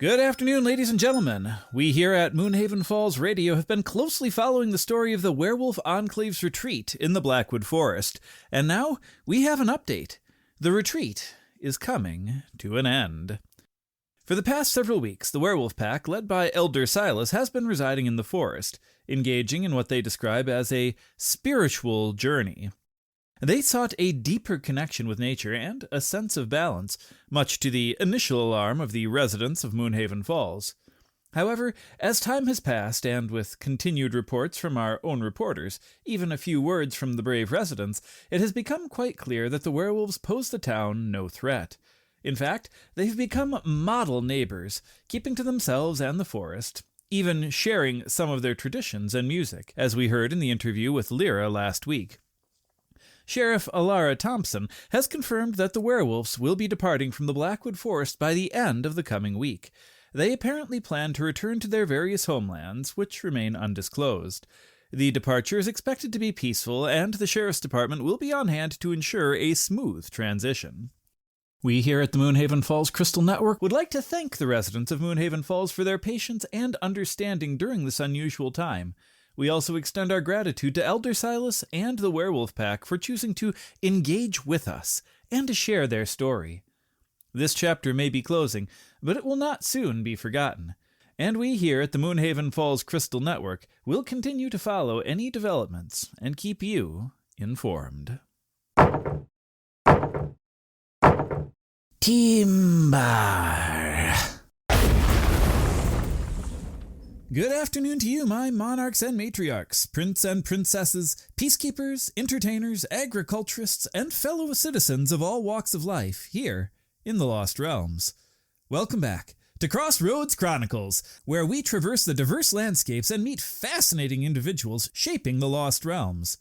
Good afternoon, ladies and gentlemen. We here at Moonhaven Falls Radio have been closely following the story of the Werewolf Enclave's retreat in the Blackwood Forest, and now we have an update. The retreat is coming to an end. For the past several weeks, the werewolf pack, led by Elder Silas, has been residing in the forest, engaging in what they describe as a spiritual journey. They sought a deeper connection with nature and a sense of balance, much to the initial alarm of the residents of Moonhaven Falls. However, as time has passed, and with continued reports from our own reporters, even a few words from the brave residents, it has become quite clear that the werewolves pose the town no threat. In fact, they've become model neighbors, keeping to themselves and the forest, even sharing some of their traditions and music, as we heard in the interview with Lyra last week. Sheriff Elara Thompson has confirmed that the werewolves will be departing from the Blackwood Forest by the end of the coming week. They apparently plan to return to their various homelands, which remain undisclosed. The departure is expected to be peaceful, and the Sheriff's Department will be on hand to ensure a smooth transition. We here at the Moonhaven Falls Crystal Network would like to thank the residents of Moonhaven Falls for their patience and understanding during this unusual time. We also extend our gratitude to Elder Silas and the Werewolf Pack for choosing to engage with us and to share their story. This chapter may be closing, but it will not soon be forgotten. And we here at the Moonhaven Falls Crystal Network will continue to follow any developments and keep you informed. Timber. Good afternoon to you, my monarchs and matriarchs, prince and princesses, peacekeepers, entertainers, agriculturists, and fellow citizens of all walks of life here in the Lost Realms. Welcome back to Crossroads Chronicles, where we traverse the diverse landscapes and meet fascinating individuals shaping the Lost Realms.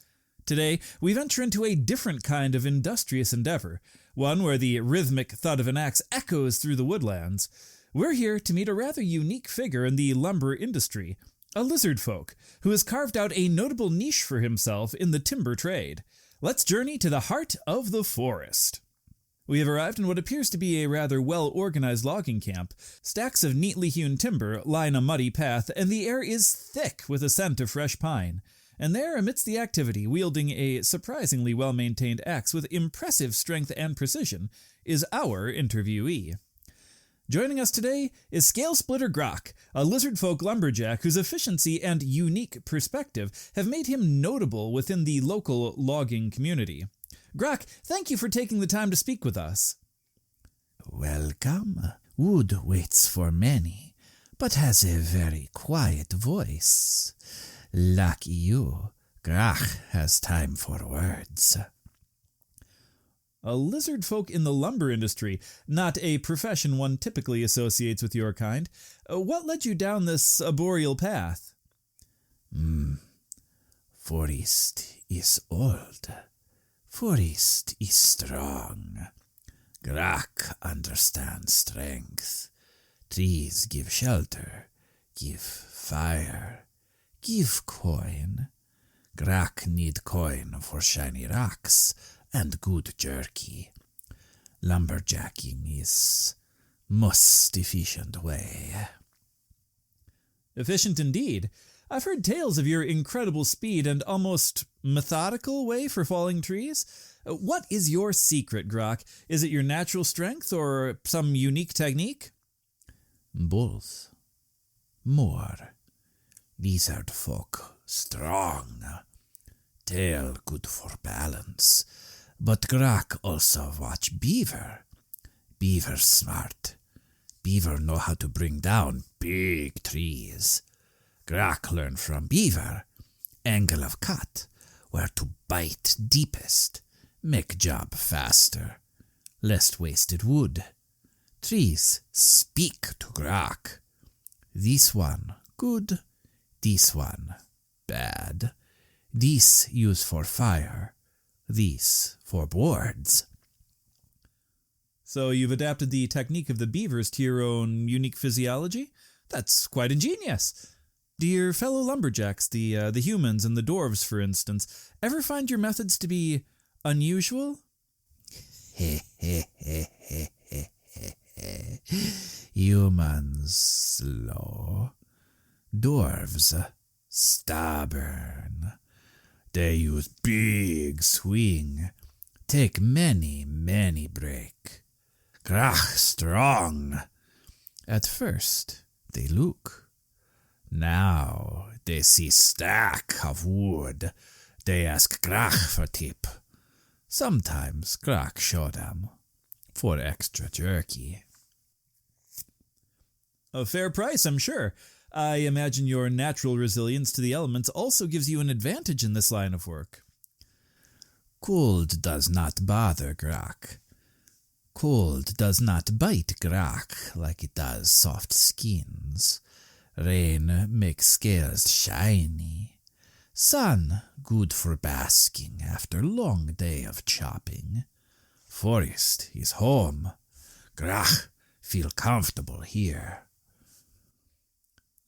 Today, we venture into a different kind of industrious endeavor, one where the rhythmic thud of an axe echoes through the woodlands. We're here to meet a rather unique figure in the lumber industry, a lizardfolk who has carved out a notable niche for himself in the timber trade. Let's journey to the heart of the forest. We have arrived in what appears to be a rather well-organized logging camp. Stacks of neatly hewn timber line a muddy path, and the air is thick with a scent of fresh pine. And there, amidst the activity, wielding a surprisingly well-maintained axe with impressive strength and precision, is our interviewee. Joining us today is Scale Splitter Grok, a lizardfolk lumberjack whose efficiency and unique perspective have made him notable within the local logging community. Grok, thank you for taking the time to speak with us. Welcome. Wood waits for many, but has a very quiet voice. Lucky you, Grok has time for words. A lizardfolk in the lumber industry, not a profession one typically associates with your kind. What led you down this arboreal path? Forest is old. Forest is strong. Grok understands strength. Trees give shelter, give fire, give coin. Grok need coin for shiny rocks and good jerky. Lumberjacking is most efficient way. Efficient indeed. I've heard tales of your incredible speed and almost methodical way for falling trees. What is your secret, Grok? Is it your natural strength or some unique technique? Both. More. Lizard folk strong. Tail good for balance. But Grok also watch beaver. Beaver smart. Beaver know how to bring down big trees. Grok learn from beaver. Angle of cut. Where to bite deepest. Make job faster. Less wasted wood. Trees speak to Grok. This one good. This one bad. This use for fire. This for boards. So you've adapted the technique of the beavers to your own unique physiology? That's quite ingenious. Do your fellow lumberjacks, the humans and the dwarves, for instance, ever find your methods to be unusual? Humans slow, dwarves stubborn. They use big swing, take many break. Grach strong. At first they look. Now they see stack of wood. They ask Grach for tip. Sometimes Grach show them for extra jerky. A fair price, I'm sure. I imagine your natural resilience to the elements also gives you an advantage in this line of work. Cold does not bother Grach. Cold does not bite Grach like it does soft skins. Rain makes scales shiny. Sun good for basking after long day of chopping. Forest is home. Grach feel comfortable here.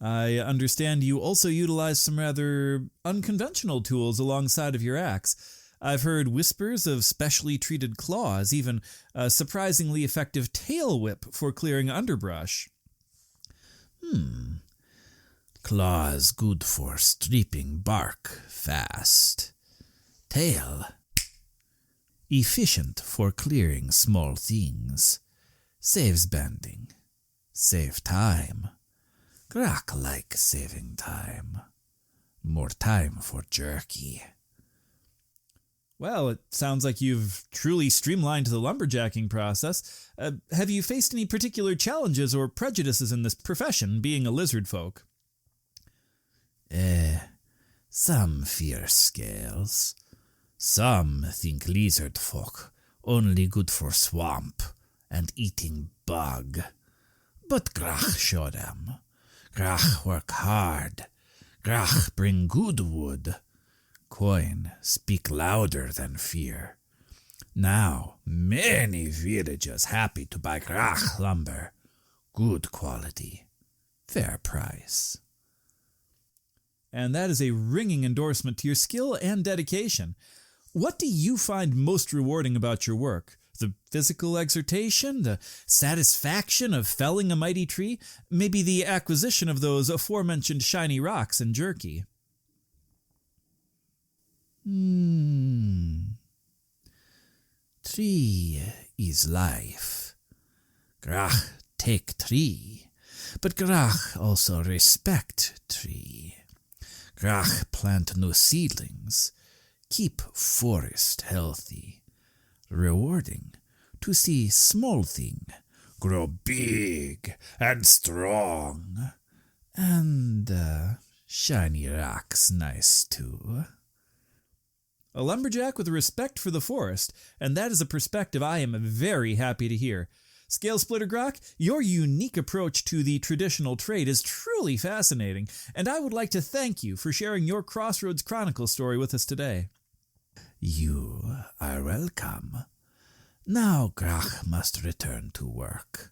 I understand you also utilize some rather unconventional tools alongside of your axe. I've heard whispers of specially treated claws, even a surprisingly effective tail whip for clearing underbrush. Claws good for stripping bark fast. Tail efficient for clearing small things. Saves bending. Save time. Grach like saving time. More time for jerky. Well, it sounds like you've truly streamlined the lumberjacking process. Have you faced any particular challenges or prejudices in this profession, being a lizard folk? Some fear scales. Some think lizard folk only good for swamp and eating bug. But Grach show them. Grach work hard. Grach bring good wood. Coin speak louder than fear. Now many villages happy to buy Grach lumber. Good quality. Fair price. And that is a ringing endorsement to your skill and dedication. What do you find most rewarding about your work? The physical exertion, the satisfaction of felling a mighty tree, maybe the acquisition of those aforementioned shiny rocks and jerky? Tree is life. Grach take tree, but Grach also respect tree. Grach plant new seedlings, keep forest healthy. Rewarding to see small thing grow big and strong. And shiny rocks nice too. A lumberjack with a respect for the forest, and that is a perspective I am very happy to hear. Scale Splitter Grok, your unique approach to the traditional trade is truly fascinating, and I would like to thank you for sharing your Crossroads Chronicles story with us today. You are welcome. Now Grach must return to work.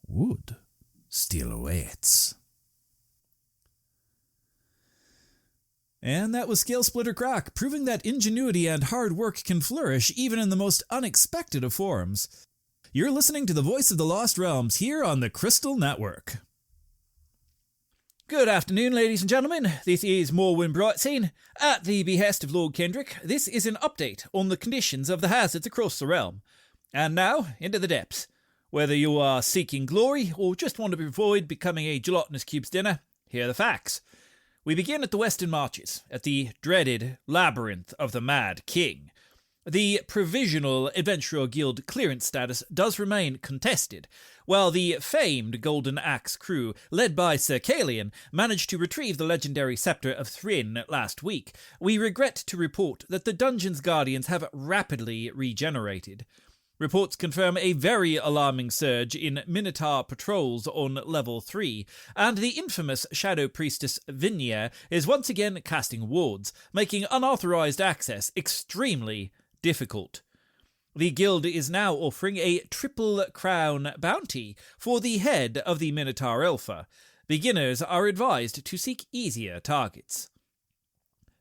Wood still waits. And that was Scale Splitter Grok, proving that ingenuity and hard work can flourish even in the most unexpected of forms. You're listening to the Voice of the Lost Realms here on the Crystal Network. Good afternoon, ladies and gentlemen. This is Morwin Brightseen. At the behest of Lord Kendrick, this is an update on the conditions of the hazards across the realm. And now, into the depths. Whether you are seeking glory or just want to avoid becoming a gelatinous cube's dinner, here are the facts. We begin at the Western Marches, at the dreaded Labyrinth of the Mad King. The Provisional Adventurer Guild clearance status does remain contested, while the famed Golden Axe crew, led by Sir Kalian, managed to retrieve the legendary Scepter of Thryn last week. We regret to report that the Dungeon's Guardians have rapidly regenerated. Reports confirm a very alarming surge in Minotaur patrols on level 3, and the infamous Shadow Priestess Vinia is once again casting wards, making unauthorized access extremely difficult. The guild is now offering a Triple Crown bounty for the head of the Minotaur Alpha. Beginners are advised to seek easier targets.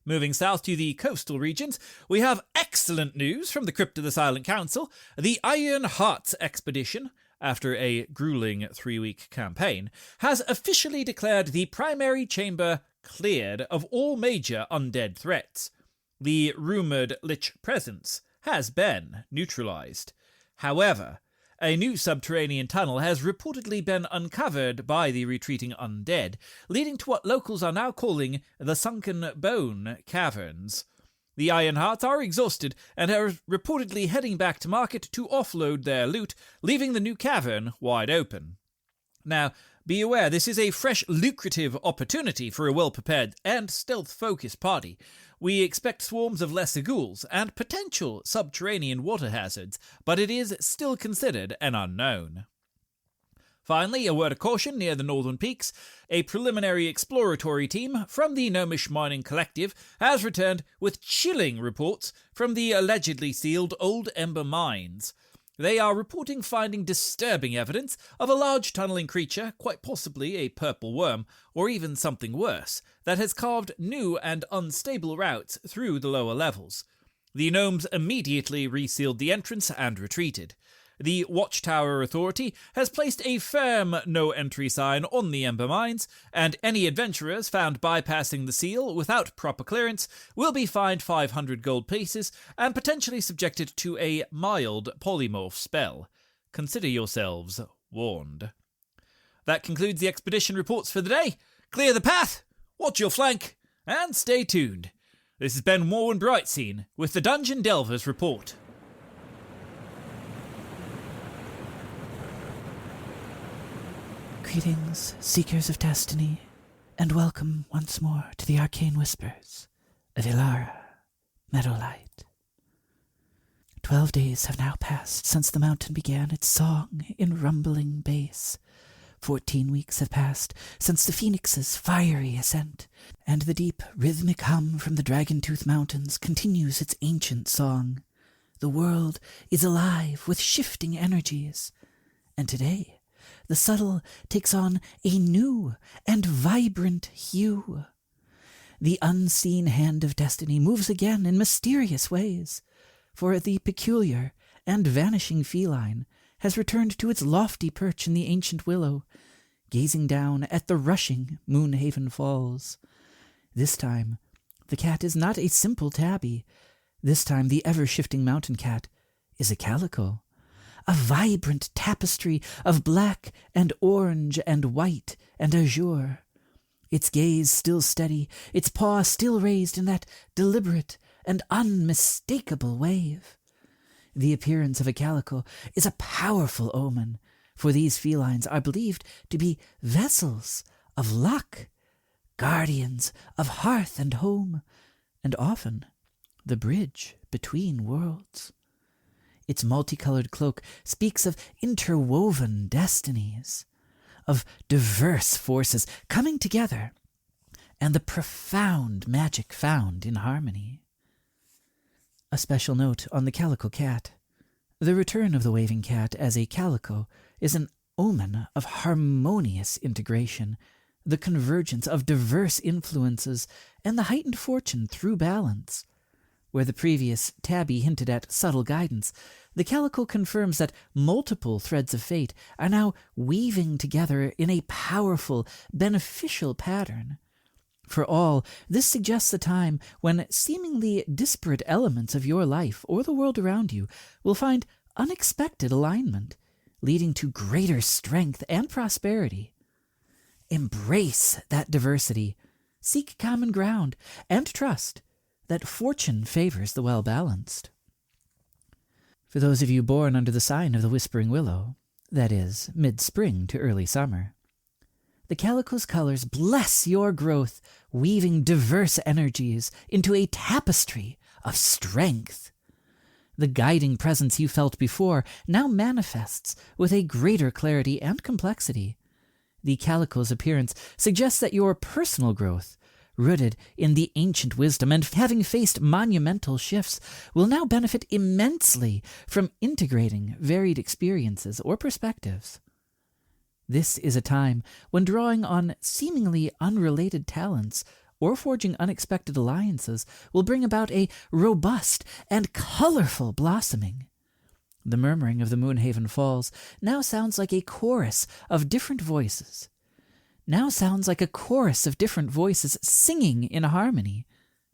Moving south to the coastal regions, we have excellent news from the Crypt of the Silent Council. The Iron Hearts expedition after a grueling 3-week campaign, has officially declared the primary chamber cleared of all major undead threats. The rumoured Lich presence has been neutralised. However, a new subterranean tunnel has reportedly been uncovered by the retreating undead, leading to what locals are now calling the Sunken Bone Caverns. The Ironhearts are exhausted and are reportedly heading back to market to offload their loot, leaving the new cavern wide open. Now, be aware, this is a fresh, lucrative opportunity for a well-prepared and stealth-focused party. We expect swarms of lesser ghouls and potential subterranean water hazards, but it is still considered an unknown. Finally, a word of caution near the northern peaks. A preliminary exploratory team from the Gnomish Mining Collective has returned with chilling reports from the allegedly sealed Old Ember Mines. They are reporting finding disturbing evidence of a large tunneling creature, quite possibly a purple worm, or even something worse, that has carved new and unstable routes through the lower levels. The gnomes immediately resealed the entrance and retreated. The Watchtower Authority has placed a firm no-entry sign on the Ember Mines, and any adventurers found bypassing the seal without proper clearance will be fined 500 gold pieces and potentially subjected to a mild polymorph spell. Consider yourselves warned. That concludes the expedition reports for the day. Clear the path, watch your flank, and stay tuned. This has been Morwin Brightseen with the Dungeon Delvers Report. Greetings, Seekers of Destiny, and welcome once more to the arcane whispers of Elara Meadowlight. 12 days have now passed since the mountain began its song in rumbling bass. 14 weeks have passed since the phoenix's fiery ascent, and the deep rhythmic hum from the Dragon-Tooth Mountains continues its ancient song. The world is alive with shifting energies, and today the subtle takes on a new and vibrant hue. The unseen hand of destiny moves again in mysterious ways, for the peculiar and vanishing feline has returned to its lofty perch in the ancient willow, gazing down at the rushing Moonhaven Falls. This time, the cat is not a simple tabby. This time, the ever-shifting mountain cat is a calico. A vibrant tapestry of black and orange and white and azure. Its gaze still steady, its paw still raised in that deliberate and unmistakable wave. The appearance of a calico is a powerful omen, for these felines are believed to be vessels of luck, guardians of hearth and home, and often the bridge between worlds. Its multicolored cloak speaks of interwoven destinies, of diverse forces coming together, and the profound magic found in harmony. A special note on the calico cat. The return of the waving cat as a calico is an omen of harmonious integration, the convergence of diverse influences, and the heightened fortune through balance. Where the previous tabby hinted at subtle guidance, the calico confirms that multiple threads of fate are now weaving together in a powerful, beneficial pattern. For all, this suggests a time when seemingly disparate elements of your life or the world around you will find unexpected alignment, leading to greater strength and prosperity. Embrace that diversity, seek common ground, and trust that fortune favors the well-balanced. For those of you born under the sign of the Whispering Willow, that is, mid-spring to early summer, the calico's colors bless your growth, weaving diverse energies into a tapestry of strength. The guiding presence you felt before now manifests with a greater clarity and complexity. The calico's appearance suggests that your personal growth, rooted in the ancient wisdom and having faced monumental shifts, will now benefit immensely from integrating varied experiences or perspectives. This is a time when drawing on seemingly unrelated talents or forging unexpected alliances will bring about a robust and colorful blossoming. The murmuring of the Moonhaven Falls now sounds like a chorus of different voices. Singing in harmony,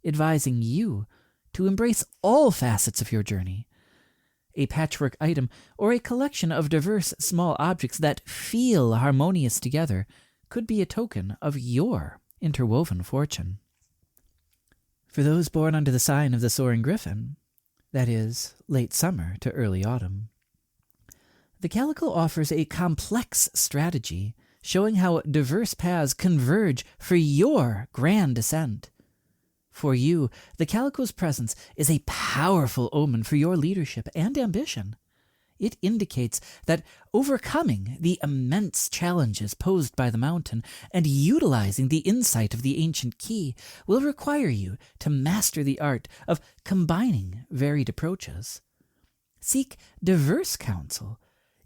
advising you to embrace all facets of your journey. A patchwork item or a collection of diverse small objects that feel harmonious together could be a token of your interwoven fortune. For those born under the sign of the Soaring Griffin, that is, late summer to early autumn, the Calico offers a complex strategy showing how diverse paths converge for your grand ascent. For you, the Calico's presence is a powerful omen for your leadership and ambition. It indicates that overcoming the immense challenges posed by the mountain and utilizing the insight of the ancient key will require you to master the art of combining varied approaches. Seek diverse counsel,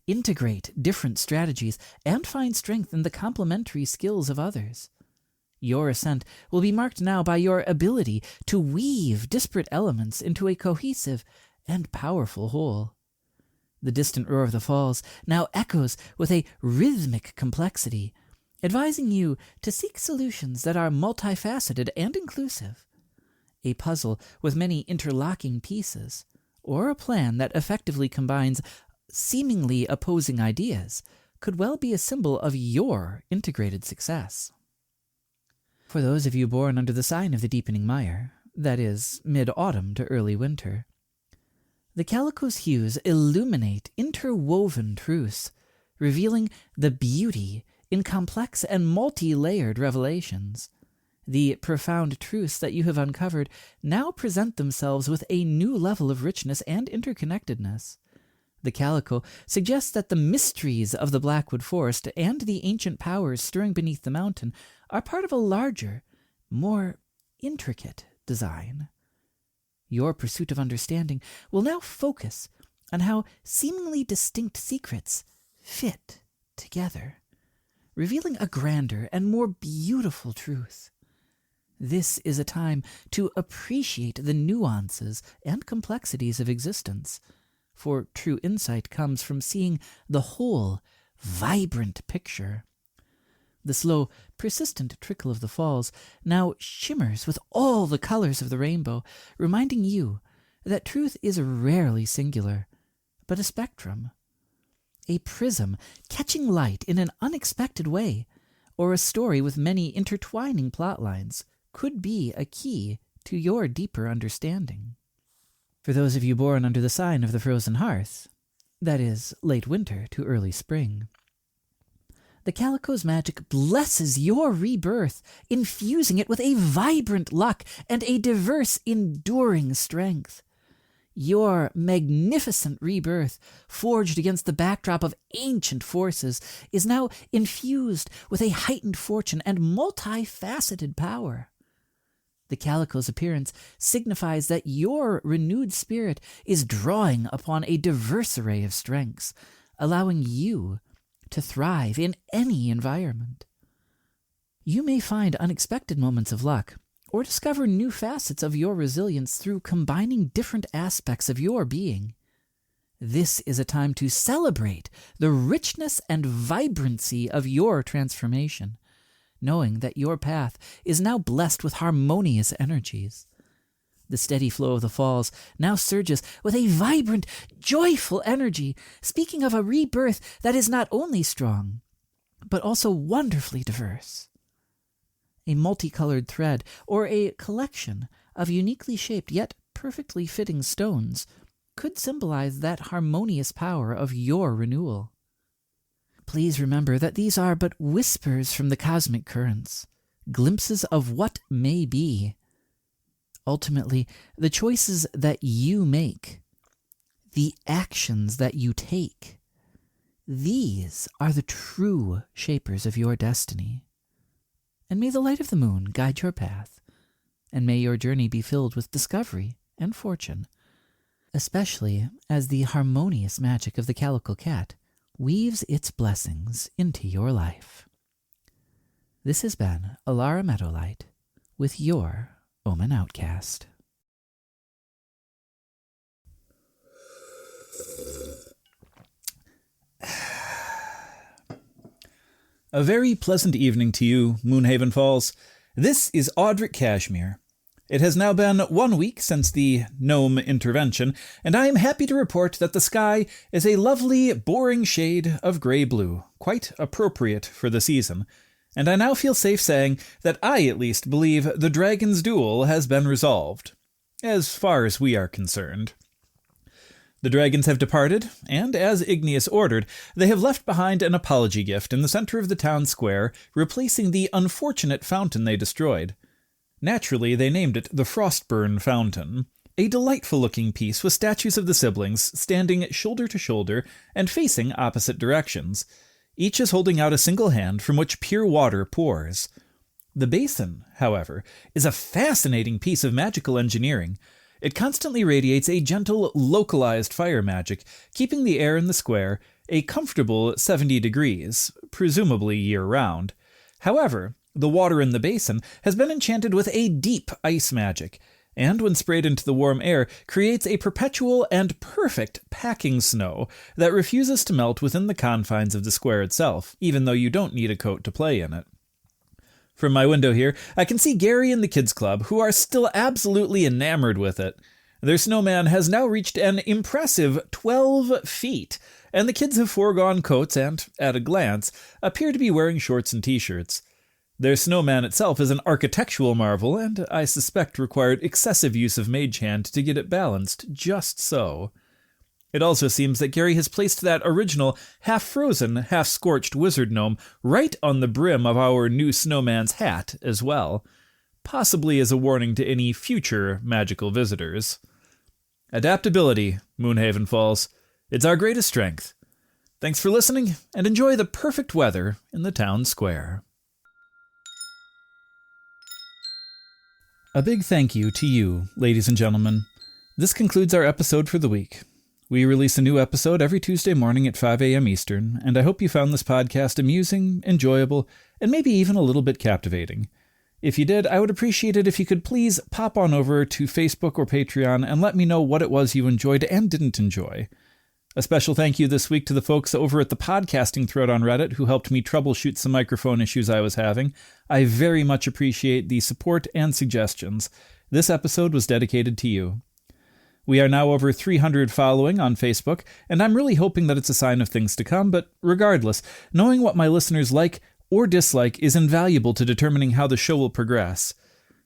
integrate different strategies, and find strength in the complementary skills of others. Your ascent will be marked now by your ability to weave disparate elements into a cohesive and powerful whole. The distant roar of the falls now echoes with a rhythmic complexity, advising you to seek solutions that are multifaceted and inclusive. A puzzle with many interlocking pieces, or a plan that effectively combines seemingly opposing ideas, could well be a symbol of your integrated success. For those of you born under the sign of the Deepening Mire, that is, mid-autumn to early winter, the Calico's hues illuminate interwoven truths, revealing the beauty in complex and multi-layered revelations. The profound truths that you have uncovered now present themselves with a new level of richness and interconnectedness. The Calico suggests that the mysteries of the Blackwood Forest and the ancient powers stirring beneath the mountain are part of a larger, more intricate design. Your pursuit of understanding will now focus on how seemingly distinct secrets fit together, revealing a grander and more beautiful truth. This is a time to appreciate the nuances and complexities of existence, for true insight comes from seeing the whole, vibrant picture. The slow, persistent trickle of the falls now shimmers with all the colors of the rainbow, reminding you that truth is rarely singular, but a spectrum. A prism catching light in an unexpected way, or a story with many intertwining plot lines, could be a key to your deeper understanding. For those of you born under the sign of the Frozen Hearth, that is, late winter to early spring, the Calico's magic blesses your rebirth, infusing it with a vibrant luck and a diverse, enduring strength. Your magnificent rebirth, forged against the backdrop of ancient forces, is now infused with a heightened fortune and multifaceted power. The Calico's appearance signifies that your renewed spirit is drawing upon a diverse array of strengths, allowing you to thrive in any environment. You may find unexpected moments of luck, or discover new facets of your resilience through combining different aspects of your being. This is a time to celebrate the richness and vibrancy of your transformation, knowing that your path is now blessed with harmonious energies. The steady flow of the falls now surges with a vibrant, joyful energy, speaking of a rebirth that is not only strong, but also wonderfully diverse. A multicolored thread, or a collection of uniquely shaped yet perfectly fitting stones, could symbolize that harmonious power of your renewal. Please remember that these are but whispers from the cosmic currents, glimpses of what may be. Ultimately, the choices that you make, the actions that you take, these are the true shapers of your destiny. And may the light of the moon guide your path, and may your journey be filled with discovery and fortune, especially as the harmonious magic of the Calico Cat weaves its blessings into your life. This has been Elara Meadowlight with your Omen Outcast. A very pleasant evening to you, Moonhaven Falls. This is Audric Cashmere. It has now been 1 week since the gnome intervention, and I am happy to report that the sky is a lovely, boring shade of grey-blue, quite appropriate for the season. And I now feel safe saying that I at least believe the dragon's duel has been resolved, as far as we are concerned. The dragons have departed, and as Igneous ordered, they have left behind an apology gift in the center of the town square, replacing the unfortunate fountain they destroyed. Naturally, they named it the Frostburn Fountain, a delightful-looking piece with statues of the siblings standing shoulder to shoulder and facing opposite directions. Each is holding out a single hand from which pure water pours. The basin, however, is a fascinating piece of magical engineering. It constantly radiates a gentle, localized fire magic, keeping the air in the square a comfortable 70 degrees, presumably year-round. However, the water in the basin has been enchanted with a deep ice magic, and when sprayed into the warm air, creates a perpetual and perfect packing snow that refuses to melt within the confines of the square itself, even though you don't need a coat to play in it. From my window here, I can see Gary and the Kids Club, who are still absolutely enamored with it. Their snowman has now reached an impressive 12 feet, and the kids have foregone coats and, at a glance, appear to be wearing shorts and t-shirts. Their snowman itself is an architectural marvel, and I suspect required excessive use of mage hand to get it balanced just so. It also seems that Gary has placed that original half-frozen, half-scorched wizard gnome right on the brim of our new snowman's hat as well, possibly as a warning to any future magical visitors. Adaptability, Moonhaven Falls. It's our greatest strength. Thanks for listening, and enjoy the perfect weather in the town square. A big thank you to you, ladies and gentlemen. This concludes our episode for the week. We release a new episode every Tuesday morning at 5 a.m. Eastern, and I hope you found this podcast amusing, enjoyable, and maybe even a little bit captivating. If you did, I would appreciate it if you could please pop on over to Facebook or Patreon and let me know what it was you enjoyed and didn't enjoy. A special thank you this week to the folks over at the podcasting thread on Reddit who helped me troubleshoot some microphone issues I was having. I very much appreciate the support and suggestions. This episode was dedicated to you. We are now over 300 following on Facebook, and I'm really hoping that it's a sign of things to come, but regardless, knowing what my listeners like or dislike is invaluable to determining how the show will progress.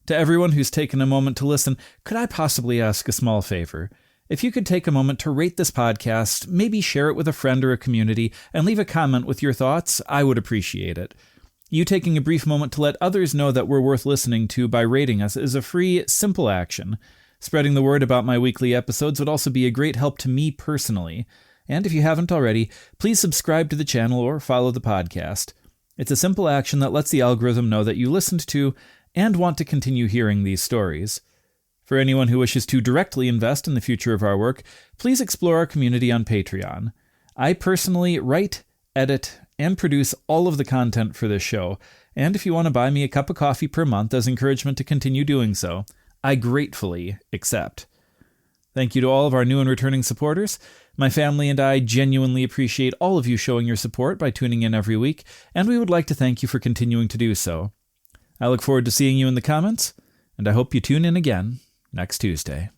To everyone who's taken a moment to listen, could I possibly ask a small favor? If you could take a moment to rate this podcast, maybe share it with a friend or a community, and leave a comment with your thoughts, I would appreciate it. You taking a brief moment to let others know that we're worth listening to by rating us is a free, simple action. Spreading the word about my weekly episodes would also be a great help to me personally. And if you haven't already, please subscribe to the channel or follow the podcast. It's a simple action that lets the algorithm know that you listened to and want to continue hearing these stories. For anyone who wishes to directly invest in the future of our work, please explore our community on Patreon. I personally write, edit, and produce all of the content for this show, and if you want to buy me a cup of coffee per month as encouragement to continue doing so, I gratefully accept. Thank you to all of our new and returning supporters. My family and I genuinely appreciate all of you showing your support by tuning in every week, and we would like to thank you for continuing to do so. I look forward to seeing you in the comments, and I hope you tune in again next Tuesday.